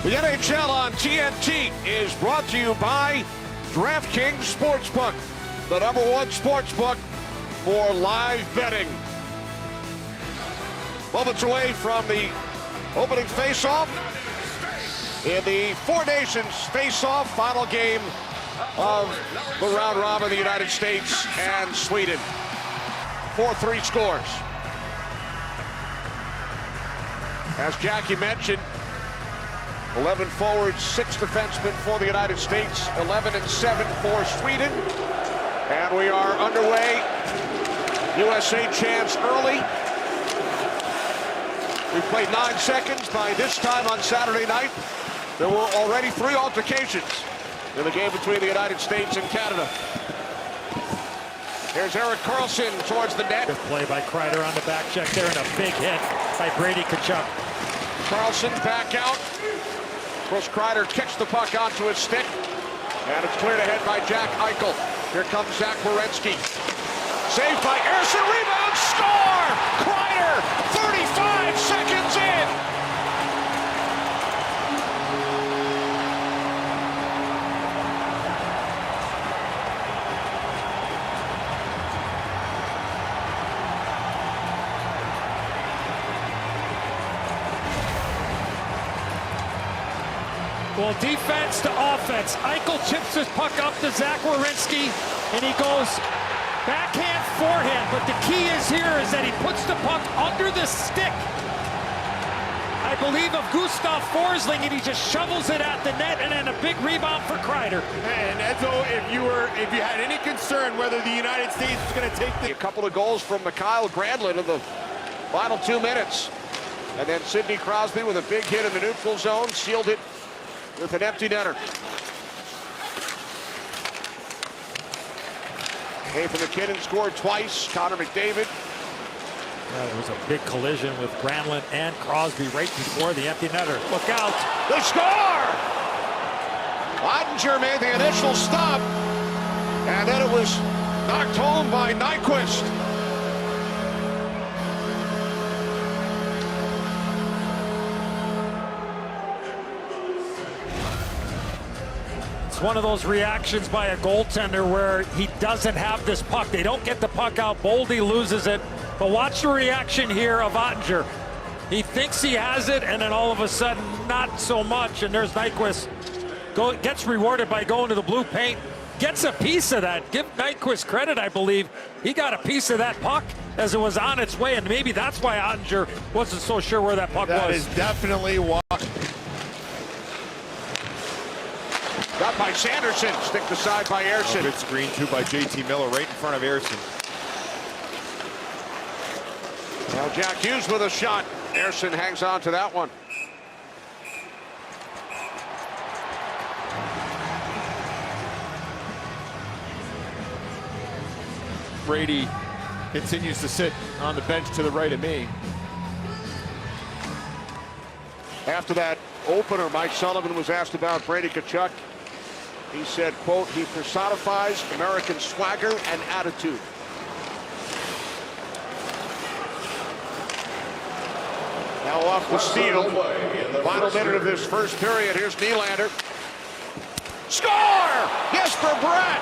The NHL on TNT is brought to you by DraftKings Sportsbook, the #1 sportsbook for live betting. Moments away from the opening face-off in the Four Nations face-off final game of the round robin, the United States and Sweden. 4-3 scores. As Jackie mentioned, 11 forwards, 6 defensemen for the United States, 11 and 7 for Sweden. And we are underway. USA chance early. We played 9 seconds. By this time on Saturday night, there were already 3 altercations in the game between the United States and Canada. Here's Erik Karlsson towards the net. Good play by Kreider on the back check there, and a big hit by Brady Tkachuk. Karlsson back out. Of course, Kreider kicks the puck onto his stick, and it's cleared ahead by Jack Eichel. Here comes Zach Werenski. Saved by Ersson, rebound, score! Kreider, 35 seconds in! Well, defense to offense. Eichel chips his puck up to Zach Werenski, and he goes backhand, forehand. But the key is here is that he puts the puck under the stick, I believe, of Gustav Forsling, and he just shovels it at the net, and then a big rebound for Kreider. And Edzo, if you had any concern whether the United States is going to take A couple of goals from Mikhail Granlund in the final 2 minutes. And then Sidney Crosby with a big hit in the neutral zone, sealed it with an empty netter. Nathan MacKinnon scored twice. Connor McDavid. There was a big collision with Granlund and Crosby right before the empty netter. Look out. They score! Ottinger made the initial stop, and then it was knocked home by Nyquist. It's one of those reactions by a goaltender where he doesn't have this puck. They don't get the puck out. Boldy loses it. But watch the reaction here of Ottinger. He thinks he has it, and then all of a sudden, not so much. And there's Nyquist. Gets rewarded by going to the blue paint. Gets a piece of that. Give Nyquist credit, I believe. He got a piece of that puck as it was on its way, and maybe that's why Ottinger wasn't so sure where that puck was. That is definitely why. Got by Sanderson, stick to side by Ersson. Good screen too by JT Miller right in front of Ersson. Now Jack Hughes with a shot. Ersson hangs on to that one. Brady continues to sit on the bench to the right of me. After that opener, Mike Sullivan was asked about Brady Tkachuk. He said, quote, he personifies American swagger and attitude. Now off the steal. Final minute of this first period. Here's Nylander. Score! Jesper Bratt.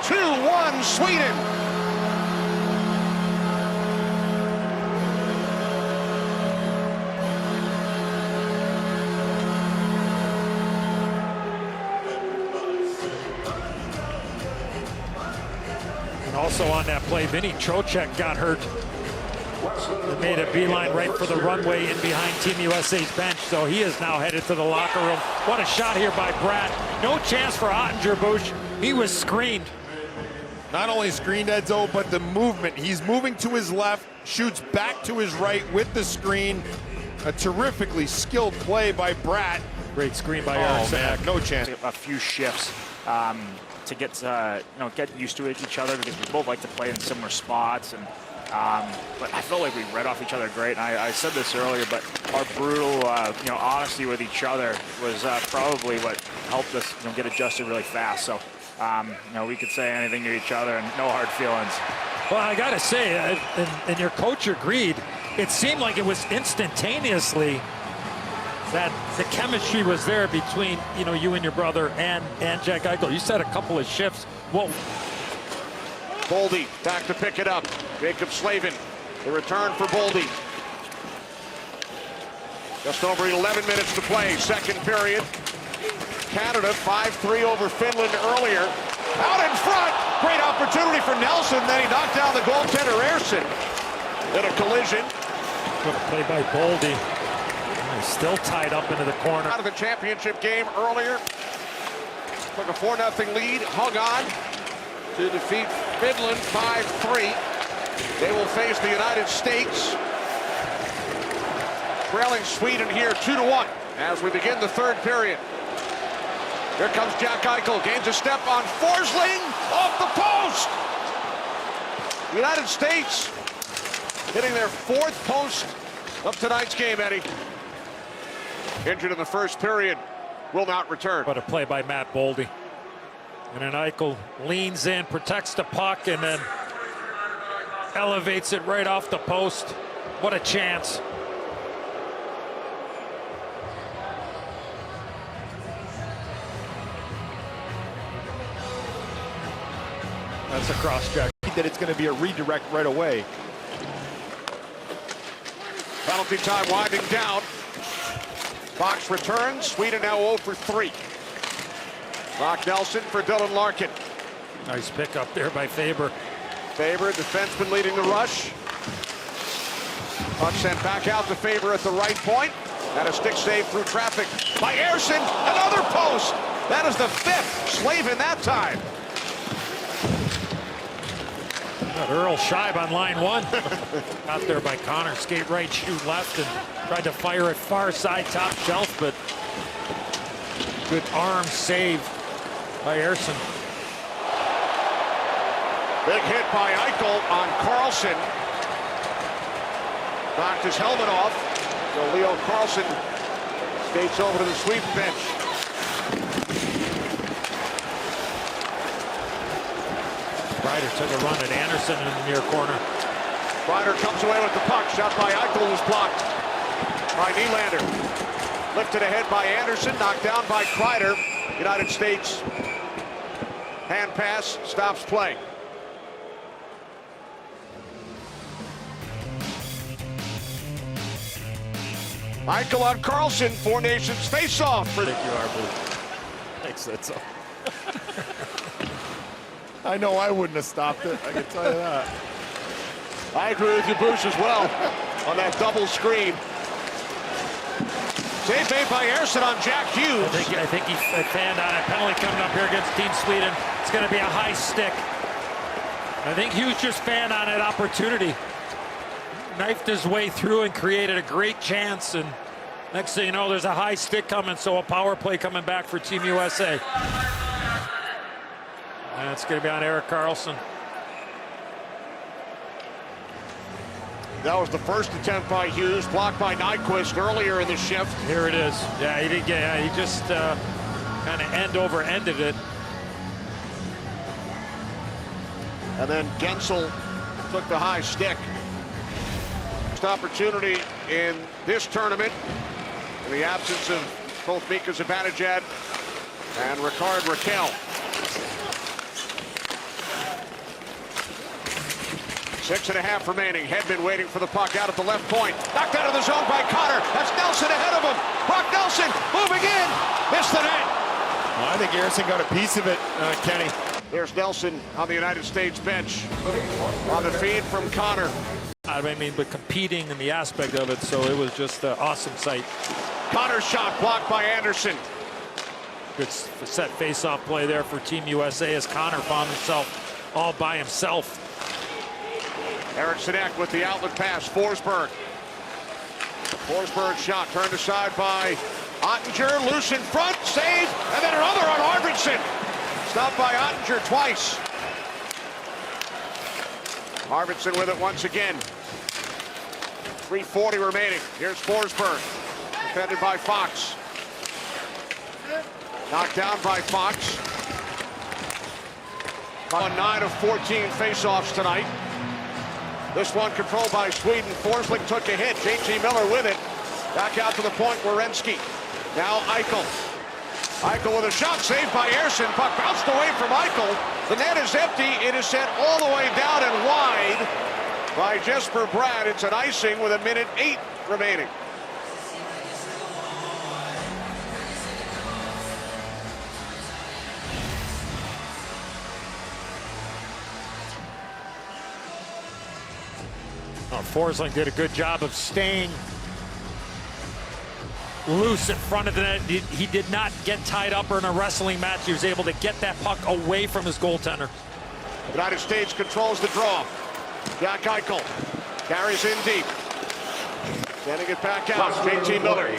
2-1 Sweden. And also on that play, Vinny Trocheck got hurt. They made a beeline right for the runway in behind Team USA's bench, so he is now headed to the locker room. What a shot here by Bratt. No chance for Ottinger, Bush. He was screened. Not only screened, Edzo, but the movement. He's moving to his left, shoots back to his right with the screen. A terrifically skilled play by Bratt. Great screen by Erik. man, No chance. A few shifts to get used to each other, because we both like to play in similar spots, and but I felt like we read off each other great. And I said this earlier, but our brutal honesty with each other was probably what helped us get adjusted really fast. So we could say anything to each other and no hard feelings. Well, I got to say, and your coach agreed, it seemed like it was instantaneously the chemistry was there between, you know, you and your brother and Jack Eichel. You said a couple of shifts. Well, Boldy back to pick it up. Jacob Slavin, the return for Boldy. Just over 11 minutes to play, second period. Canada 5-3 over Finland earlier. Out in front, great opportunity for Nelson. Then he knocked down the goaltender Ersson in a collision. good play by Boldy. He's still tied up into the corner. Out of the championship game earlier. Took a 4-0 lead, hung on to defeat Finland 5-3. They will face the United States, trailing Sweden here 2-1 as we begin the third period. Here comes Jack Eichel, gains a step on Forsling, off the post. The United States hitting their fourth post of tonight's game, Eddie. Injured in the first period, will not return. But a play by Matt Boldy. And then Eichel leans in, protects the puck, and then elevates it right off the post. What a chance. That's a cross-check. That it's going to be a redirect right away. Penalty time winding down. Fox returns. Sweden now 0 for 3. Brock Nelson for Dylan Larkin. Nice pickup there by Faber. Faber, defenseman leading the rush. Puck sent back out to Faber at the right point. And a stick save through traffic by Ersson. Another post. That is the fifth. Slavin that time. Got Earl Scheib on line one. Out there by Connor. Skate right, shoot left, and tried to fire it far side, top shelf, but good arm save by Ersson. Big hit by Eichel on Carlson. Knocked his helmet off. So Leo Carlson skates over to the sweep bench. Ryder took a run at Anderson in the near corner. Ryder comes away with the puck. Shot by Eichel was blocked by Nylander. Lifted ahead by Anderson. Knocked down by Kreider. United States hand pass stops play. Eichel on Carlson. Four Nations face-off. Thank you, Arbor. Thanks, that's all. I know I wouldn't have stopped it, I can tell you that. I agree with you, Bruce, as well, on that double screen. Save made by Ersson on Jack Hughes. I think he fanned on it. Penalty coming up here against Team Sweden. It's going to be a high stick. I think Hughes just fanned on that opportunity. Knifed his way through and created a great chance. And next thing you know, there's a high stick coming, so a power play coming back for Team USA. And it's going to be on Erik Karlsson. That was the first attempt by Hughes, blocked by Nyquist earlier in the shift. Here it is. Yeah, he didn't get. He just kind of end-over-ended it. And then Gensel took the high stick. First opportunity in this tournament, in the absence of both Mika Zibanejad and Ricard Raquel. 6.5 remaining. Hedman waiting for the puck out at the left point. Knocked out of the zone by Connor. That's Nelson ahead of him. Brock Nelson moving in. Missed the net. Well, I think Ersson got a piece of it, Kenny. There's Nelson on the United States bench. On the feed from Connor. I mean, but competing in the aspect of it, so it was just an awesome sight. Connor's shot blocked by Anderson. Good set face-off play there for Team USA as Connor found himself all by himself. Eric Sinek with the outlet pass. Forsberg. Forsberg shot turned aside by Ottinger. Loose in front. Save. And then another on Arvidsson. Stopped by Ottinger twice. Arvidsson with it once again. 3:40 remaining. Here's Forsberg. Defended by Fox. Knocked down by Fox. On 9 of 14 faceoffs tonight. This one controlled by Sweden. Forsling took a hit. J.T. Miller with it. Back out to the point, Werenski. Now Eichel. Eichel with a shot saved by Ersson. Puck bounced away from Eichel. The net is empty. It is sent all the way down and wide by Jesper Bratt. It's an icing with 1:08 remaining. Forsling did a good job of staying loose in front of the net. He did not get tied up or in a wrestling match. He was able to get that puck away from his goaltender. United States controls the draw. Jack Eichel carries in deep. Sending it back out. JT Miller.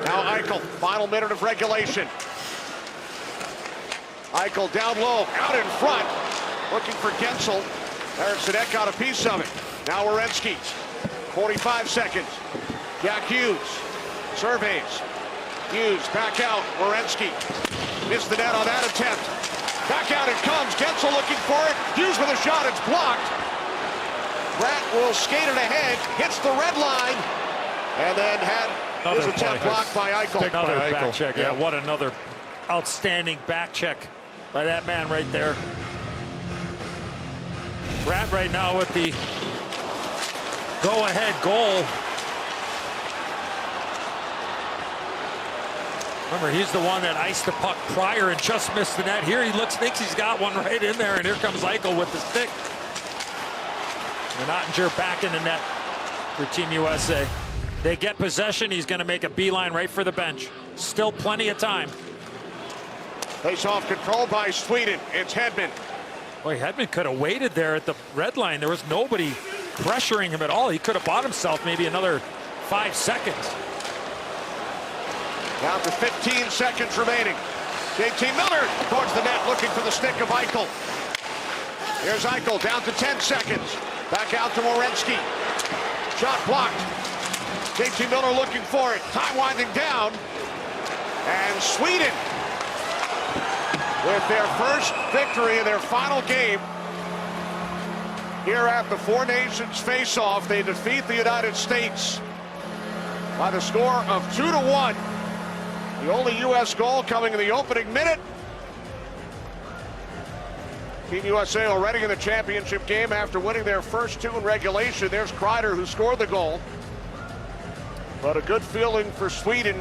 Now Eichel. Final minute of regulation. Eichel down low. Out in front. Looking for Gensel. Eriksson Ek got a piece of it. Now Werenski. 45 seconds. Jack Hughes. Surveys. Hughes back out. Werenski. Missed the net on that attempt. Back out it comes. Gensel looking for it. Hughes with a shot. It's blocked. Bratt will skate it ahead. Hits the red line. And then had his attempt blocked by Eichel. Another back check. Yeah, what another outstanding back check by that man right there. Bratt right now with the go-ahead goal. Remember, he's the one that iced the puck prior and just missed the net. Here he thinks he's got one right in there, and here comes Eichel with the stick. And Ottinger back in the net for Team USA. They get possession. He's going to make a beeline right for the bench. Still plenty of time. Face-off controlled by Sweden. It's Hedman. Boy, Hedman could have waited there at the red line. There was nobody pressuring him at all. He could have bought himself maybe another 5 seconds. Down to 15 seconds remaining. JT Miller towards the net looking for the stick of Eichel. Here's Eichel down to 10 seconds. Back out to Werenski. Shot blocked. JT Miller looking for it. Time winding down. And Sweden with their first victory in their final game here at the Four Nations face-off. They defeat the United States by the score of 2-1. The only U.S. goal coming in the opening minute. Team USA already in the championship game after winning their first two in regulation. There's Kreider who scored the goal. But a good feeling for Sweden